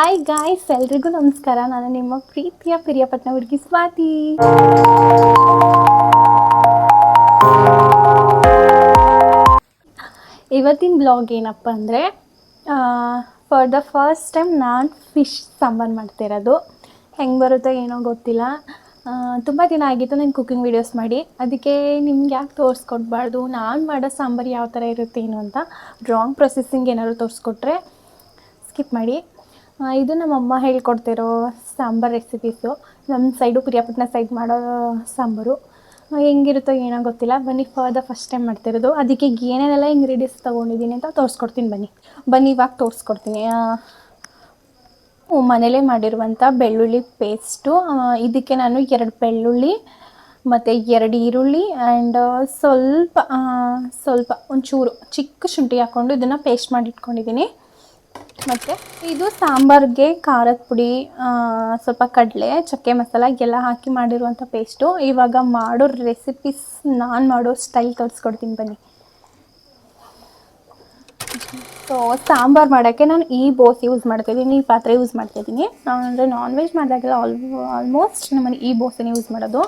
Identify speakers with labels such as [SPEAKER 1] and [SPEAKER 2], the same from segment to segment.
[SPEAKER 1] Hi guys, ಎಲ್ರಿಗೂ ನಮಸ್ಕಾರ. ನಾನು ನಿಮ್ಮ ಪ್ರೀತಿಯ ಪ್ರಿಯಪಟ್ನ ಹುಡುಗಿ ಸ್ವಾತಿ. ಇವತ್ತಿನ ಬ್ಲಾಗ್ ಏನಪ್ಪ ಅಂದರೆ, ಫಾರ್ ದ ಫಸ್ಟ್ ಟೈಮ್ ನಾನು ಫಿಶ್ ಸಾಂಬಾರು ಮಾಡ್ತಿರೋದು. ಹೆಂಗೆ ಬರುತ್ತೋ ಏನೋ ಗೊತ್ತಿಲ್ಲ. ತುಂಬ ದಿನ ಆಗಿತ್ತು ನಾನು ಕುಕ್ಕಿಂಗ್ ವೀಡಿಯೋಸ್ ಮಾಡಿ. ಅದಕ್ಕೆ ನಿಮ್ಗೆ ಯಾಕೆ ತೋರಿಸ್ಕೊಡ್ಬಾರ್ದು, ನಾನು ಮಾಡೋ ಸಾಂಬಾರು ಯಾವ ಥರ ಇರುತ್ತೆ ಏನು ಅಂತ. ರಾಂಗ್ ಪ್ರೊಸೆಸಿಂಗ್ ಏನಾದ್ರು ತೋರಿಸ್ಕೊಟ್ರೆ ಸ್ಕಿಪ್ ಮಾಡಿ. ಇದು ನಮ್ಮಮ್ಮ ಹೇಳ್ಕೊಡ್ತಿರೋ ಸಾಂಬಾರು ರೆಸಿಪೀಸು. ನಮ್ಮ ಸೈಡು ಪ್ರಿಯಪಟ್ಟಣ ಸೈಡ್ ಮಾಡೋ ಸಾಂಬಾರು ಹೆಂಗಿರುತ್ತೋ ಏನೋ ಗೊತ್ತಿಲ್ಲ. ಬನ್ನಿ, ಫಸ್ಟ್ ಟೈಮ್ ಮಾಡ್ತಿರೋದು. ಅದಕ್ಕೆ ಏನೇನೆಲ್ಲ ಇಂಗ್ರೀಡಿಯೆಂಟ್ಸ್ ತೊಗೊಂಡಿದ್ದೀನಿ ಅಂತ ತೋರಿಸ್ಕೊಡ್ತೀನಿ. ಬನ್ನಿ ಇವಾಗ ತೋರಿಸ್ಕೊಡ್ತೀನಿ. ಮನೇಲೇ ಮಾಡಿರುವಂಥ ಬೆಳ್ಳುಳ್ಳಿ ಪೇಸ್ಟು. ಇದಕ್ಕೆ ನಾನು 2 ಬೆಳ್ಳುಳ್ಳಿ ಮತ್ತು 2 ಈರುಳ್ಳಿ ಆ್ಯಂಡ್ ಸ್ವಲ್ಪ ಒಂಚೂರು ಚಿಕ್ಕ ಶುಂಠಿ ಹಾಕ್ಕೊಂಡು ಇದನ್ನು ಪೇಸ್ಟ್ ಮಾಡಿ ಇಟ್ಕೊಂಡಿದ್ದೀನಿ. ಮತ್ತು ಇದು ಸಾಂಬಾರಿಗೆ ಖಾರದ ಪುಡಿ, ಸ್ವಲ್ಪ ಕಡಲೆ, ಚಕ್ಕೆ ಮಸಾಲ ಎಲ್ಲ ಹಾಕಿ ಮಾಡಿರುವಂಥ ಪೇಸ್ಟು. ಇವಾಗ ಮಾಡೋ ರೆಸಿಪೀಸ್, ನಾನು ಮಾಡೋ ಸ್ಟೈಲ್ ತೋರಿಸ್ಕೊಡ್ತೀನಿ ಬನ್ನಿ. ಸೊ ಸಾಂಬಾರು ಮಾಡೋಕ್ಕೆ ನಾನು ಈ ಬೋಸ್ ಯೂಸ್ ಮಾಡ್ತಾಯಿದ್ದೀನಿ, ಈ ಪಾತ್ರೆ ಯೂಸ್ ಮಾಡ್ತಾಯಿದ್ದೀನಿ. ಅಂದರೆ ನಾನ್ ವೆಜ್ ಮಾಡಿದಾಗೆಲ್ಲ ಆಲ್ಮೋಸ್ಟ್ ನಮ್ಮನೆ ಈ ಬೋಸನ್ನೇ ಯೂಸ್ ಮಾಡೋದು.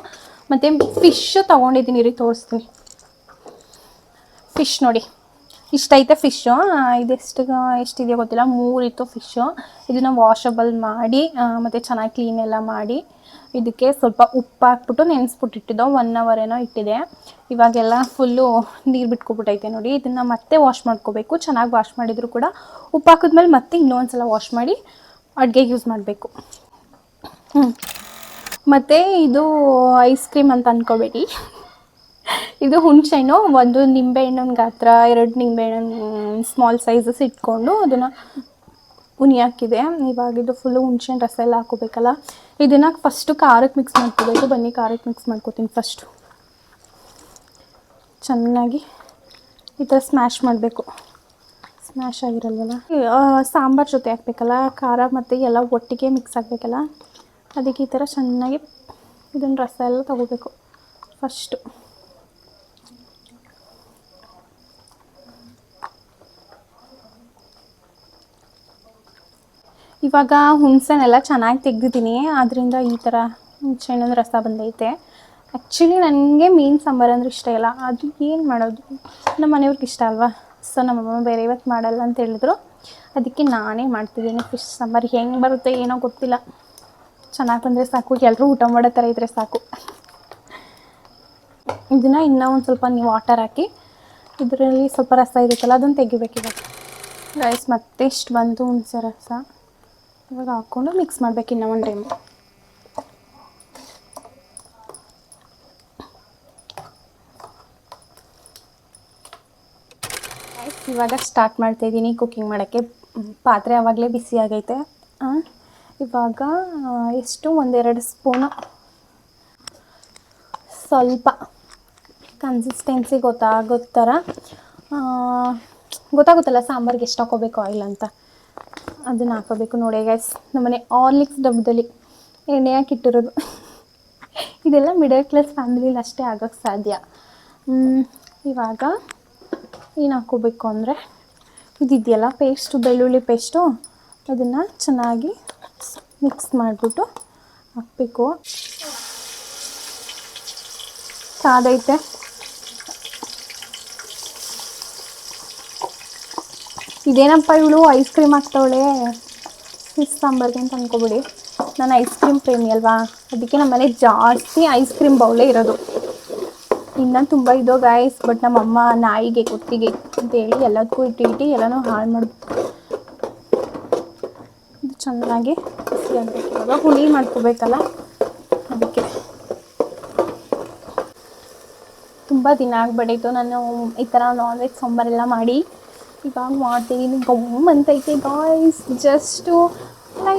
[SPEAKER 1] ಮತ್ತು ಫಿಶ್ಶು ತೊಗೊಂಡಿದ್ದೀನಿ, ರೀ ತೋರಿಸ್ತೀನಿ. ಫಿಶ್ ನೋಡಿ, ಇಷ್ಟೈತೆ ಫಿಶ್ಶು. ಎಷ್ಟಿದೆಯೋ ಗೊತ್ತಿಲ್ಲ, 3 ಇತ್ತು ಫಿಶ್ಶು. ಇದನ್ನು ವಾಷಬಲ್ ಮಾಡಿ ಮತ್ತು ಚೆನ್ನಾಗಿ ಕ್ಲೀನೆಲ್ಲ ಮಾಡಿ ಇದಕ್ಕೆ ಸ್ವಲ್ಪ ಉಪ್ಪು ಹಾಕ್ಬಿಟ್ಟು ನೆನೆಸ್ಬಿಟ್ಟಿಟ್ಟಿದ್ದೋ 1 hour ಏನೋ ಇಟ್ಟಿದೆ. ಇವಾಗೆಲ್ಲ ಫುಲ್ಲು ನೀರು ಬಿಟ್ಕೊಬಿಟ್ಟೈತೆ ನೋಡಿ. ಇದನ್ನು ಮತ್ತೆ ವಾಶ್ ಮಾಡ್ಕೋಬೇಕು. ಚೆನ್ನಾಗಿ ವಾಶ್ ಮಾಡಿದರೂ ಕೂಡ ಉಪ್ಪು ಹಾಕಿದ್ಮೇಲೆ ಮತ್ತೆ ಇನ್ನೊಂದ್ಸಲ ವಾಶ್ ಮಾಡಿ ಅಡುಗೆಗೆ ಯೂಸ್ ಮಾಡಬೇಕು. ಮತ್ತು ಇದು ಐಸ್ ಕ್ರೀಮ್ ಅಂತ ಅಂದ್ಕೋಬೇಡಿ. ಇದು ಹುಣಸೆಹಣ್ಣು, 1 ನಿಂಬೆಹಣ್ಣಿನ ಗಾತ್ರ, 2 ನಿಂಬೆಹಣ್ಣು ಸ್ಮಾಲ್ ಸೈಜಸ್ ಇಟ್ಕೊಂಡು ಅದನ್ನು ಉನಿ ಹಾಕಿದೆ. ಇವಾಗ ಇದು ಫುಲ್ಲು ಹುಣಸೆಹಣ್ಣು ರಸ ಎಲ್ಲ ಹಾಕೋಬೇಕಲ್ಲ. ಇದನ್ನು ಫಸ್ಟು ಖಾರಕ್ಕೆ ಮಿಕ್ಸ್ ಮಾಡ್ಕೋಬೇಕು. ಬನ್ನಿ, ಖಾರಕ್ಕೆ ಮಿಕ್ಸ್ ಮಾಡ್ಕೋತೀನಿ. ಫಸ್ಟು ಚೆನ್ನಾಗಿ ಈ ಥರ ಸ್ಮ್ಯಾಶ್ ಮಾಡಬೇಕು. ಸ್ಮ್ಯಾಶ್ ಆಗಿರಲ್ವಲ್ಲ, ಸಾಂಬಾರು ಜೊತೆ ಹಾಕಬೇಕಲ್ಲ, ಖಾರ ಮತ್ತು ಎಲ್ಲ ಒಟ್ಟಿಗೆ ಮಿಕ್ಸ್ ಆಗಬೇಕಲ್ಲ. ಅದಕ್ಕೆ ಈ ಥರ ಚೆನ್ನಾಗಿ ಇದನ್ನು ರಸ ಎಲ್ಲ ತಗೋಬೇಕು ಫಸ್ಟು. ಇವಾಗ ಹುಣಸೆನೆಲ್ಲ ಚೆನ್ನಾಗಿ ತೆಗೆದಿದ್ದೀನಿ, ಆದ್ದರಿಂದ ಈ ಥರ ಹುಣಸೆಹಣ್ಣಿನ ರಸ ಬಂದೈತೆ. ಆ್ಯಕ್ಚುಲಿ ನನಗೆ ಮೀನು ಸಾಂಬಾರು ಅಂದರೆ ಇಷ್ಟ ಇಲ್ಲ. ಅದು ಏನು ಮಾಡೋದು, ನಮ್ಮ ಮನೆಯವ್ರಿಗೆ ಇಷ್ಟ ಅಲ್ವಾ. ಸೊ ನಮ್ಮಮ್ಮ ಬೇರೆ ಇವತ್ತು ಮಾಡಲ್ಲ ಅಂತ ಹೇಳಿದ್ರು. ಅದಕ್ಕೆ ನಾನೇ ಮಾಡ್ತಿದ್ದೀನಿ ಫಿಶ್ ಸಾಂಬಾರು. ಹೆಂಗೆ ಬರುತ್ತೆ ಏನೋ ಗೊತ್ತಿಲ್ಲ, ಚೆನ್ನಾಗಿ ಬಂದರೆ ಸಾಕು, ಎಲ್ಲರೂ ಊಟ ಮಾಡೋ ಥರ ಇದ್ದರೆ ಸಾಕು. ಇದನ್ನು ಇನ್ನೂ ಒಂದು ಸ್ವಲ್ಪ ವಾಟರ್ ಹಾಕಿ ಇದರಲ್ಲಿ ಸ್ವಲ್ಪ ರಸ ಇರುತ್ತಲ್ಲ ಅದನ್ನು ತೆಗಿಬೇಕು. ಇವಾಗ ರೈಸ್ ಮತ್ತೆ ಇಷ್ಟು ಬಂತು ಹುಣಸೆ ರಸ. ಇವಾಗ ಹಾಕ್ಕೊಂಡು ಮಿಕ್ಸ್ ಮಾಡಬೇಕು ಇನ್ನೂ ಒಂದು ಟೈಮು. ಇವಾಗ ಸ್ಟಾರ್ಟ್ ಮಾಡ್ತಾಯಿದ್ದೀನಿ ಕುಕ್ಕಿಂಗ್ ಮಾಡೋಕ್ಕೆ. ಪಾತ್ರೆ ಆವಾಗಲೇ ಬಿಸಿ ಆಗೈತೆ. ಇವಾಗ ಎಷ್ಟು 1-2 ಸ್ಪೂನು, ಸ್ವಲ್ಪ ಕನ್ಸಿಸ್ಟೆನ್ಸಿ ಗೊತ್ತಾಗೋ ಥರ ಗೊತ್ತಾಗುತ್ತಲ್ಲ ಸಾಂಬಾರಿಗೆ ಎಷ್ಟು ಹಾಕೋಬೇಕು ಆಯಿಲ್ ಅಂತ, ಅದನ್ನು ಹಾಕೋಬೇಕು. ನೋಡಿ ಗೈಸ್, ನಮ್ಮನೆ ಆರ್ಲಿಕ್ಸ್ ಡಬ್ಬದಲ್ಲಿ ಎಣ್ಣೆ ಹಾಕಿಟ್ಟಿರೋದು. ಇದೆಲ್ಲ ಮಿಡಲ್ ಕ್ಲಾಸ್ ಫ್ಯಾಮಿಲಿಲಿ ಅಷ್ಟೇ ಆಗೋಕ್ಕೆ ಸಾಧ್ಯ. ಇವಾಗ ಏನು ಹಾಕ್ಕೋಬೇಕು ಅಂದರೆ, ಇದಿದೆಯಲ್ಲ ಪೇಸ್ಟು, ಬೆಳ್ಳುಳ್ಳಿ ಪೇಸ್ಟು, ಅದನ್ನು ಚೆನ್ನಾಗಿ ಮಿಕ್ಸ್ ಮಾಡಿಬಿಟ್ಟು ಹಾಕಬೇಕು. ಕಾದೈತೆ. ಇದೇನಪ್ಪ ಇವಳು ಐಸ್ ಕ್ರೀಮ್ ಹಾಕ್ತಾವಳೆ ಫಿಶ್ ಸಾಂಬಾರಿಗೆ ಅಂತ ಅಂದ್ಕೊಬಿಡಿ. ನಾನು ಐಸ್ ಕ್ರೀಮ್ ಪ್ರೇಮಿ ಅಲ್ವಾ, ಅದಕ್ಕೆ ನಮ್ಮನೆ ಜಾಸ್ತಿ ಐಸ್ ಕ್ರೀಮ್ ಬೌಲೇ ಇರೋದು. ಇನ್ನೂ ತುಂಬ ಇದೋ ಗೈಸ್, ಬಟ್ ನಮ್ಮಮ್ಮ ನಾಯಿಗೆ ಕುತ್ತಿಗೆ ಅಂತೇಳಿ ಎಲ್ಲದಕ್ಕೂ ಇಟ್ಟು ಎಲ್ಲನೂ ಹಾಳು ಮಾಡ್ಬೇಕು. ಇದು ಚೆನ್ನಾಗಿ ಬಿಸಿ ಆಗಬೇಕು. ಇವಾಗ ಹುಳಿ ಮಾಡ್ಕೋಬೇಕಲ್ಲ, ಅದಕ್ಕೆ ತುಂಬ ದಿನ ಆಗ್ಬಿಟ್ಟಿತ್ತು ನಾನು ಈ ಥರ ನಾನ್ ವೆಜ್ ಸಾಂಬಾರೆಲ್ಲ ಮಾಡಿ. ಇವಾಗ ಮಾಡ್ತೀನಿ, ಗಮ್ಮಂತೈತೆ ಗಾಯ್ಸ್. ಜಸ್ಟು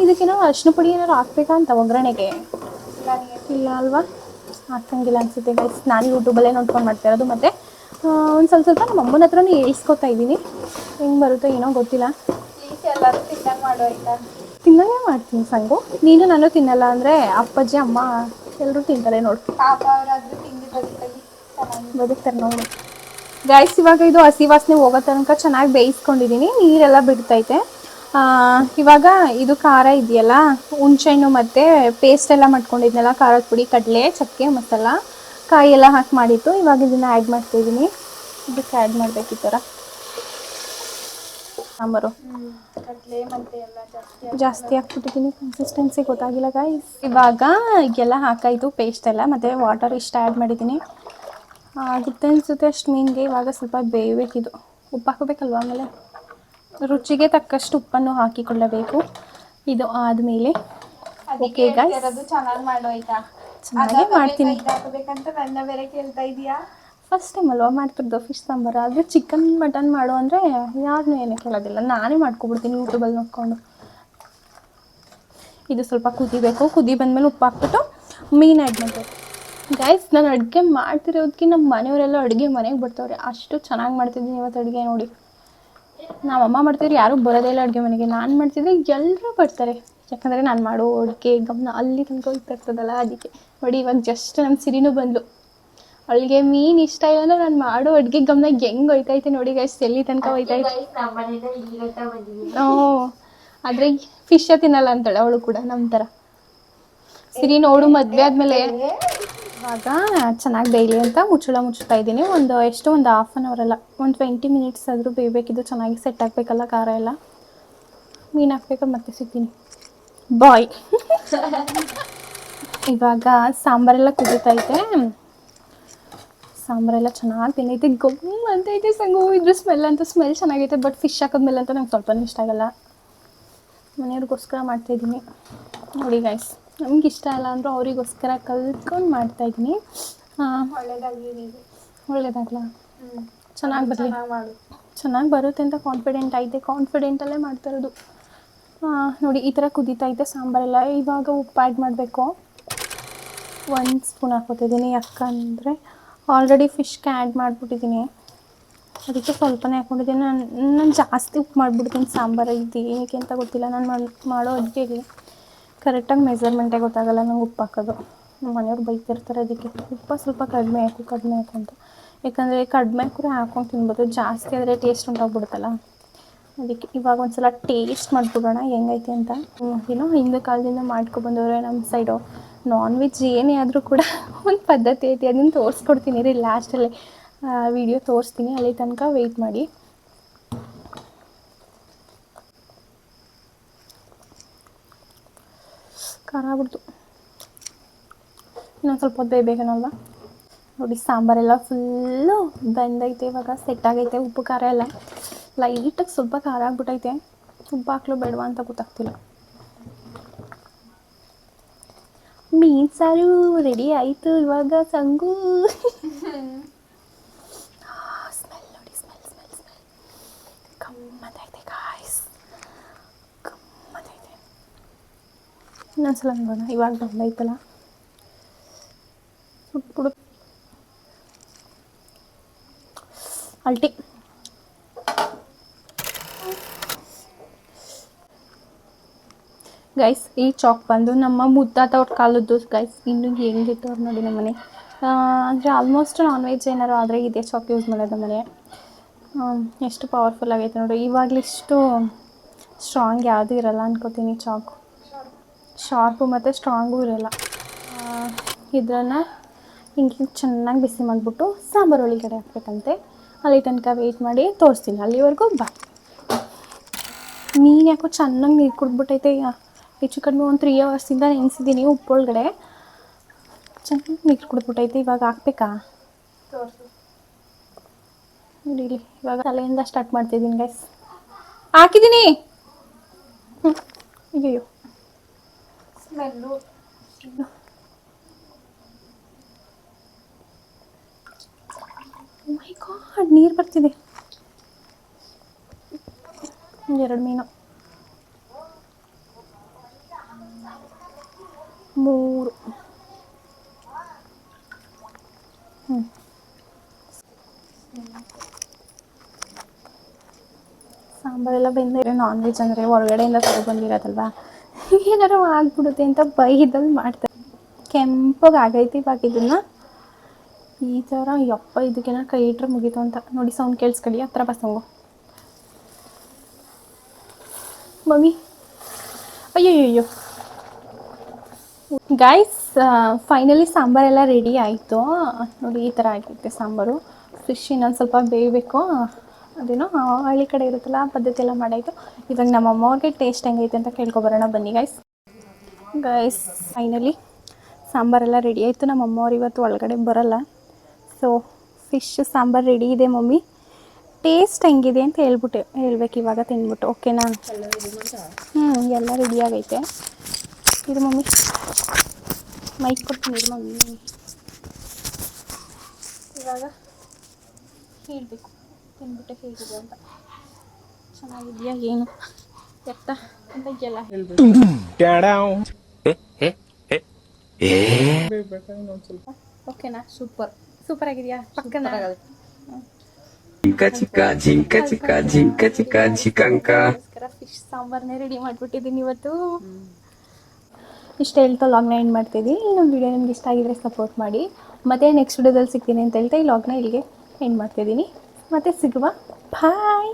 [SPEAKER 1] ಇದಕ್ಕೇನೋ ಅರಿಶಿನ ಪುಡಿ ಏನಾದ್ರು ಹಾಕ್ಬೇಕಾ ಅಂತ ಒಗ್ಗರಣೆಗೆ? ಇಲ್ಲ ಅಲ್ವಾ, ಹಾಕಂಗಿಲ್ಲ ಅನಿಸುತ್ತೆ ಗೈಸ್. ನಾನು ಯೂಟ್ಯೂಬಲ್ಲೇ ನೋಡ್ಕೊಂಡು ಮಾಡ್ತಾಯಿರೋದು. ಮತ್ತು ಒಂದು ಸ್ವಲ್ಪ ನಮ್ಮ ಅಮ್ಮನ ಹತ್ರನೂ ಹೇಳ್ಸ್ಕೊತಾ ಇದ್ದೀನಿ. ಹೆಂಗೆ ಬರುತ್ತೋ ಏನೋ ಗೊತ್ತಿಲ್ಲ. ಪ್ಲೀಸ್ ಎಲ್ಲರೂ ತಿನ್ನಂಗೆ ಮಾಡು ಆಯಿತಾ? ತಿನ್ನಂಗೆ ಮಾಡ್ತೀನಿ ಸಂಗು. ನೀನು ನಾನು ತಿನ್ನಲ್ಲ ಅಂದರೆ ಅಪ್ಪಾಜಿ ಅಮ್ಮ ಎಲ್ಲರೂ ತಿಂತಾರೆ ನೋಡು. ಪಾಪ ಅವರಾದರೂ ತಿಂದು ಬದುಕ್ತಾರೆ ನೋಡಿ ಗೈಸ್. ಇವಾಗ ಇದು ಹಸಿ ವಾಸನೆ ಹೋಗೋ ತನಕ ಚೆನ್ನಾಗಿ ಬೇಯಿಸ್ಕೊಂಡಿದ್ದೀನಿ. ನೀರೆಲ್ಲ ಬಿಡ್ತೈತೆ. ಇವಾಗ ಇದು ಖಾರ ಇದೆಯಲ್ಲ, ಹುಣ್ಸೆಹಣ್ಣು ಮತ್ತು ಪೇಸ್ಟ್ ಎಲ್ಲ ಮಾಡ್ಕೊಂಡಿದ್ನಲ್ಲ, ಖಾರದ ಪುಡಿ, ಕಡಲೆ, ಚಕ್ಕೆ, ಮಸಾಲ, ಕಾಯಿ ಎಲ್ಲ ಹಾಕಿ ಮಾಡಿತ್ತು. ಇವಾಗ ಇದನ್ನು ಆ್ಯಡ್ ಮಾಡ್ತಾಯಿದ್ದೀನಿ. ಇದಕ್ಕೆ ಆ್ಯಡ್ ಮಾಡಬೇಕು ಈ ಥರ ಸಾಂಬಾರು. ಜಾಸ್ತಿ ಹಾಕ್ಬಿಟ್ಟಿದ್ದೀನಿ, ಕನ್ಸಿಸ್ಟೆನ್ಸಿ ಗೊತ್ತಾಗಿಲ್ಲ ಗೈಸ್. ಇವಾಗ ಎಲ್ಲ ಹಾಕಾಯಿತು ಪೇಸ್ಟ್ ಎಲ್ಲ, ಮತ್ತು ವಾಟರ್ ಇಷ್ಟ ಆ್ಯಡ್ ಮಾಡಿದ್ದೀನಿ. ಆಗುತ್ತೆ ಅನಿಸುತ್ತೆ ಅಷ್ಟು ಮೀನಿಗೆ. ಇವಾಗ ಸ್ವಲ್ಪ ಬೇಯಬೇಕಿದು. ಉಪ್ಪು ಹಾಕಬೇಕಲ್ವ, ಆಮೇಲೆ ರುಚಿಗೆ ತಕ್ಕಷ್ಟು ಉಪ್ಪನ್ನು ಹಾಕಿಕೊಳ್ಳಬೇಕು. ಇದು ಆದಮೇಲೆ ಓಕೆ ಗೈಸ್, ಚೆನ್ನಾಗಿ ಮಾಡು ಆಯಿತಾ. ಚೆನ್ನಾಗೇ ಮಾಡ್ತೀನಿ. ಹಾಕಬೇಕಂತ ನನ್ನ ಬೇರೆ ಕೇಳ್ತಾ ಇದೆಯಾ? ಫಸ್ಟ್ ಟೈಮ್ ಅಲ್ವಾ ಮಾಡ್ತಿರೋದು ಫಿಶ್ ಸಾಂಬಾರು. ಆದರೆ ಚಿಕನ್ ಮಟನ್ ಮಾಡು ಅಂದರೆ ಯಾರನ್ನೂ ಏನೂ ಕೇಳೋದಿಲ್ಲ, ನಾನೇ ಮಾಡ್ಕೊಬಿಡ್ತೀನಿ ಯೂಟ್ಯೂಬಲ್ಲಿ ನೋಡ್ಕೊಂಡು. ಇದು ಸ್ವಲ್ಪ ಕುದಿಬೇಕು. ಕುದಿ ಬಂದಮೇಲೆ ಉಪ್ಪು ಹಾಕ್ಬಿಟ್ಟು ಮೀನು ಆ್ಯಡ್ ಮಾಡಬೇಕು. ಗೈಸ್, ನಾನು ಅಡುಗೆ ಮಾಡ್ತಿರೋದಕ್ಕೆ ನಮ್ಮ ಮನೆಯವರೆಲ್ಲ ಅಡುಗೆ ಮನೆಗೆ ಬರ್ತಾವ್ರೆ, ಅಷ್ಟು ಚೆನ್ನಾಗಿ ಮಾಡ್ತಿದ್ದೀನಿ ಇವತ್ತು ಅಡುಗೆ. ನೋಡಿ, ನಾವು ಅಮ್ಮ ಮಾಡ್ತಿದ್ರೆ ಯಾರೂ ಬರೋದೇ ಇಲ್ಲ ಅಡುಗೆ ಮನೆಗೆ. ನಾನು ಮಾಡ್ತಿದ್ರೆ ಎಲ್ಲರೂ ಬರ್ತಾರೆ, ಯಾಕಂದರೆ ನಾನು ಮಾಡೋ ಅಡುಗೆ ಗಮನ ಅಲ್ಲಿ ತನಕ ಹೋಗ್ತಾ ಇರ್ತದಲ್ಲ, ಅದಕ್ಕೆ. ನೋಡಿ, ಇವಾಗ ಜಸ್ಟ್ ನಮ್ಮ ಸಿರಿನೂ ಬಂದು, ಅವಳಿಗೆ ಮೀನು ಇಷ್ಟ ಇಲ್ಲ ಅಂದರೆ ನಾನು ಮಾಡೋ ಅಡುಗೆ ಗಮನ ಹೆಂಗೆ ಹೋಯ್ತೈತೆ ನೋಡಿ ಗೈಸ್, ಎಲ್ಲಿ ತನಕ ಹೋಯ್ತೈತೆ. ಹ್ಞೂ, ಆದರೆ ಫಿಶ್ ತಿನ್ನಲ್ಲ ಅಂತಾಳೆ ಅವಳು ಕೂಡ ನಮ್ಮ ಥರ. ಸಿರಿ ನೋಡು, ಮದುವೆ ಆದಮೇಲೆ ಇವಾಗ ಚೆನ್ನಾಗಿ ಬೇಯಲಿ ಅಂತ ಮುಚ್ಚುತ್ತಾ ಇದ್ದೀನಿ. ಒಂದು ಹಾಫ್ ಆನ್ ಅವರ್ ಅಲ್ಲ, ಒಂದು 20 ಮಿನಿಟ್ಸ್ ಆದರೂ ಬೇಯಬೇಕಿದ್ದು. ಚೆನ್ನಾಗಿ ಸೆಟ್ ಆಗಬೇಕಲ್ಲ ಖಾರ ಎಲ್ಲ. ಮೀನು ಹಾಕ್ಬೇಕಾದ್ರೆ ಮತ್ತೆ ಸಿಗ್ತೀನಿ, ಬಾಯ್. ಇವಾಗ ಸಾಂಬಾರೆಲ್ಲ ಕುದೀತೈತೆ. ಸಾಂಬಾರೆಲ್ಲ ಚೆನ್ನಾಗಿ ತಿನ್ನೈತೆ, ಗಮ್ ಅಂತೈತೆ. ಸಂಗು ಇದ್ರ ಸ್ಮೆಲ್ ಚೆನ್ನಾಗೈತೆ. ಬಟ್ ಫಿಶ್ ಹಾಕಿದ್ಮೇಲೆ ಅಂತ ನಂಗೆ ಸ್ವಲ್ಪ ಇಷ್ಟ ಆಗಲ್ಲ. ಮನೆಯವ್ರಿಗೋಸ್ಕರ ಮಾಡ್ತಾಯಿದ್ದೀನಿ. ನೋಡಿ ಗೈಸ್, ನಮ್ಗೆ ಇಷ್ಟ ಇಲ್ಲ ಅಂದರೂ ಅವರಿಗೋಸ್ಕರ ಕಲ್ತ್ಕೊಂಡು ಮಾಡ್ತಾಯಿದ್ದೀನಿ. ಒಳ್ಳೇದಾಗಲ್ಲ, ಚೆನ್ನಾಗಿ ಬರಲಿ, ಚೆನ್ನಾಗಿ ಬರುತ್ತೆ ಅಂತ ಕಾನ್ಫಿಡೆಂಟಲ್ಲೇ ಮಾಡ್ತಾಯಿರೋದು. ನೋಡಿ, ಈ ಥರ ಕುದೀತೈತೆ ಸಾಂಬಾರೆಲ್ಲ. ಇವಾಗ ಉಪ್ಪು ಆ್ಯಡ್ ಮಾಡಬೇಕು. 1 ಸ್ಪೂನ್ ಹಾಕ್ಕೊತಿದ್ದೀನಿ, ಯಾಕಂದರೆ ಆಲ್ರೆಡಿ ಫಿಶ್ಗೆ ಆ್ಯಡ್ ಮಾಡಿಬಿಟ್ಟಿದ್ದೀನಿ, ಅದಕ್ಕೆ ಸ್ವಲ್ಪನೇ ಹಾಕ್ಕೊಂಡಿದ್ದೀನಿ. ನಾನು ಜಾಸ್ತಿ ಉಪ್ಪು ಮಾಡಿಬಿಡ್ತೀನಿ ಸಾಂಬಾರು. ಇದು ಏನಕ್ಕೆ ಅಂತ ಗೊತ್ತಿಲ್ಲ, ನಾನು ಮಾಡೋ ಅಡುಗೆಗೆ ಕರೆಕ್ಟಾಗಿ ಮೆಸರ್ಮೆಂಟೇ ಗೊತ್ತಾಗಲ್ಲ ನಂಗೆ ಉಪ್ಪು ಹಾಕೋದು. ನಮ್ಮ ಮನೆಯವ್ರು ಬೈತಿರ್ತಾರೆ ಅದಕ್ಕೆ, ಉಪ್ಪು ಸ್ವಲ್ಪ ಕಡಿಮೆ ಹಾಕು ಅಂತ. ಯಾಕಂದರೆ ಕಡಿಮೆ ಕೂಡ ಹಾಕ್ಕೊಂಡು ತಿನ್ಬೋದು, ಜಾಸ್ತಿ ಆದರೆ ಟೇಸ್ಟ್ ಉಂಟಾಗ್ಬಿಡುತ್ತಲ್ಲ, ಅದಕ್ಕೆ. ಇವಾಗ ಒಂದು ಸಲ ಟೇಸ್ಟ್ ಮಾಡಿಬಿಡೋಣ ಹೆಂಗೈತೆ ಅಂತ. ಹಿಂದೆ ಕಾಲದಿಂದ ಮಾಡ್ಕೊಬಂದವ್ರೆ ನಮ್ಮ ಸೈಡು. ನಾನ್ ವೆಜ್ ಏನೇ ಆದರೂ ಕೂಡ ಒಂದು ಪದ್ಧತಿ ಐತಿ, ಅದನ್ನು ತೋರಿಸ್ಕೊಡ್ತೀನಿ ರೀ ಲಾಸ್ಟಲ್ಲಿ. ವಿಡಿಯೋ ತೋರಿಸ್ತೀನಿ, ಅಲ್ಲಿ ತನಕ ವೆಯ್ಟ್ ಮಾಡಿ. ಖಾರ ಆಗ್ಬಿಡ್ತು, ಇನ್ನೊಂದು ಸ್ವಲ್ಪ ಹೊತ್ತು ಬೇಯಬೇಕೇನಲ್ವ. ನೋಡಿ, ಸಾಂಬಾರೆಲ್ಲ ಫುಲ್ಲು ಬೆಂದೈತೆ, ಇವಾಗ ಸೆಟ್ ಆಗೈತೆ. ಉಪ್ಪು ಖಾರ ಎಲ್ಲ ಲೈಟಾಗಿ ಸ್ವಲ್ಪ ಖಾರ ಆಗ್ಬಿಟ್ಟೈತೆ. ಉಪ್ಪು ಹಾಕ್ಲು ಬೇಡವಾ ಅಂತ ಗೊತ್ತಾಗ್ತಿಲ್ಲ. ಮೀನು ಸಾರು ರೆಡಿ ಆಯಿತು ಇವಾಗ. ಸಂಗು ಸ್ಮೆಲ್ ನೋಡಿ, ಸ್ಮೆಲ್ ಗಮ್ಮತ್ತೈತೆ ಗಾಯ್ಸ್, ಗಮ್ಮತ್ತೈತೆ. ಇನ್ನೊಂದ್ಸಲ ನೋಡೋಣ. ಇವಾಗ ಬಂದೈತಲ್ಲ, ಸುಟ್ಬಿಡು. ಅಲ್ಟಿ ಗೈಸ್, ಈ ಚಾಕ್ ಬಂದು ನಮ್ಮ ಮುತ್ತಾತ ಅವ್ರ ಕಾಲದ್ದು ಗೈಸ್. ಇನ್ನೂ ಹೆಂಗಿತ್ತು ಅವ್ರು ನೋಡಿ ನಮ್ಮ ಮನೆ. ಅಂದರೆ ಆಲ್ಮೋಸ್ಟ್ ನಾನ್ ವೆಜ್ ಏನಾರು ಆದರೆ ಇದೇ ಚಾಕ್ ಯೂಸ್ ಮಾಡೋದು ಮನೆ. ಎಷ್ಟು ಪವರ್ಫುಲ್ ಆಗೈತೆ ನೋಡಿ. ಇವಾಗಲಿಷ್ಟು ಸ್ಟ್ರಾಂಗ್ ಯಾವುದೂ ಇರಲ್ಲ ಅನ್ಕೋತೀನಿ. ಚಾಕು ಶಾರ್ಪು ಮತ್ತು ಸ್ಟ್ರಾಂಗೂ ಇರೋಲ್ಲ. ಇದನ್ನು ಹಿಂಗೆ ಚೆನ್ನಾಗಿ ಬಿಸಿ ಮಾಡಿಬಿಟ್ಟು ಸಾಂಬಾರು ಒಳಗಡೆ ಹಾಕ್ಬೇಕಂತೆ. ಅಲ್ಲಿ ತನಕ ವೆಯ್ಟ್ ಮಾಡಿ ತೋರಿಸ್ತೀನಿ, ಅಲ್ಲಿವರೆಗೂ ಬಾಯ್. ಮೀನು ಯಾಕೋ ಚೆನ್ನಾಗಿ ನೀರು ಕುಡಿದ್ಬಿಟ್ಟೈತೆ. ಹೆಚ್ಚು ಕಡಿಮೆ ಒಂದು 3 ಅವರ್ಸಿಂದ ನೆನೆಸಿದ್ದೀನಿ ಉಪ್ಪೊಳಗಡೆ, ಚೆನ್ನಾಗಿ ನೀರು ಕುಡಿದ್ಬಿಟ್ಟೈತೆ. ಇವಾಗ ಹಾಕ್ಬೇಕಾ? ನೋಡಿ, ಇವಾಗ ತಲೆಯಿಂದ ಸ್ಟಾರ್ಟ್ ಮಾಡ್ತಿದ್ದೀನಿ ಗೈಸ್. ಹಾಕಿದ್ದೀನಿ. ಅಯ್ಯೋ, ಸ್ಮೆಲ್ಲು. ಮೈ ಗಾಡ್, ನೀರು ಬರ್ತಿದೆ. 2 ಮೀನು, 3. ಸಾಂಬಾರೆಲ್ಲ ಬೆಂದರೆ ನಾನ್ ವೆಜ್ ಅಂದರೆ ಹೊರಗಡೆಯಿಂದ ತಗೊಬಂದಿರೋದಲ್ವ, ಏನಾರು ಆಗ್ಬಿಡುತ್ತೆ ಅಂತ ಬೈದಲ್ಲಿ ಮಾಡ್ತಾರೆ. ಕೆಂಪಗೆ ಆಗೈತಿ. ಇವಾಗ ಇದನ್ನು ಈ ಥರ, ಯಪ್ಪ ಇದಕ್ಕೇನ ಕೈ ಇಟ್ಟರೆ ಮುಗೀತು ಅಂತ. ನೋಡಿ, ಸೌಂಡ್ ಕೇಳಿಸ್ಕೊಳ್ಳಿ, ಹತ್ರ ಬಸ್ಸಂಗು. ಮಮ್ಮಿ ಅಯ್ಯಯ್ಯೋ ಗೈಸ್, ಫೈನಲಿ ಸಾಂಬಾರೆಲ್ಲ ರೆಡಿ ಆಯಿತು. ನೋಡಿ ಈ ಥರ ಆಗೈತೆ ಸಾಂಬಾರು. ಫಿಶ್ ಇನ್ನೊಂದು ಸ್ವಲ್ಪ ಬೇಯಬೇಕು. ಅದೇನೋ ಹಳ್ಳಿ ಕಡೆ ಇರುತ್ತಲ್ಲ ಆ ಪದ್ಧತಿ ಎಲ್ಲ ಮಾಡಾಯಿತು. ಇವಾಗ ನಮ್ಮ ಅಮ್ಮವ್ರಿಗೆ ಟೇಸ್ಟ್ ಹೆಂಗೈತೆ ಅಂತ ಕೇಳ್ಕೊಬರೋಣ ಬನ್ನಿ ಗೈಸ್. ಗೈಸ್ ಫೈನಲಿ ಸಾಂಬಾರೆಲ್ಲ ರೆಡಿ ಆಯಿತು. ನಮ್ಮ ಅಮ್ಮವ್ರು ಇವತ್ತು ಒಳಗಡೆ ಬರೋಲ್ಲ. ಸೊ ಫಿಶ್ ಸಾಂಬಾರು ರೆಡಿ ಇದೆ ಮಮ್ಮಿ. ಟೇಸ್ಟ್ ಹೆಂಗಿದೆ ಅಂತ ಹೇಳ್ಬೇಕು ಇವಾಗ ತಿಂದ್ಬಿಟ್ಟು. ಓಕೆನಾ? ಎಲ್ಲ ರೆಡಿ ಆಗೈತೆ. ಇದು ಮಮ್ಮಿ ಮೈಕ್ ಕೊಡ್ತೀನಿ ಮಮ್ಮಿ. ಇವಾಗ ಹೇಳಬೇಕು ತಿಂದ್ಬಿಟ್ಟು ಹೇಗಿದೆ ಅಂತ. ಚೆನ್ನಾಗಿದೆಯಾ ಏನು ಎತ್ತ ಅಂತ ಎಲ್ಲ ಹೇಳ್ಬೇಕು. ಓಕೆನಾ? ಸೂಪರ್ ಸೂಪರ್ ಆಗಿದೆಯಾ? ಪಕ್ಕನ ಫಿಶ್ ಸಾಂಬಾರ್ನೇ ರೆಡಿ ಮಾಡಿಬಿಟ್ಟಿದ್ದೀನಿ ಇವತ್ತು. ಇಷ್ಟು ಹೇಳ್ತಾ ಲಾಗ್ನ ಎಂಡ್ ಮಾಡ್ತಿದ್ದೀನಿ. ನಮ್ಮ ವಿಡಿಯೋ ನಿಮ್ಗೆ ಇಷ್ಟ ಆಗಿದ್ರೆ ಸಪೋರ್ಟ್ ಮಾಡಿ. ಮತ್ತು ನೆಕ್ಸ್ಟ್ ವಿಡಿಯೋದಲ್ಲಿ ಸಿಗ್ತೀನಿ ಅಂತ ಹೇಳ್ತಾ ಈ ಲಾಗ್ನ ಇಲ್ಲಿಗೆ ಎಂಡ್ ಮಾಡ್ತಿದ್ದೀನಿ. ಮತ್ತೆ ಸಿಗುವ. ಬಾಯ್.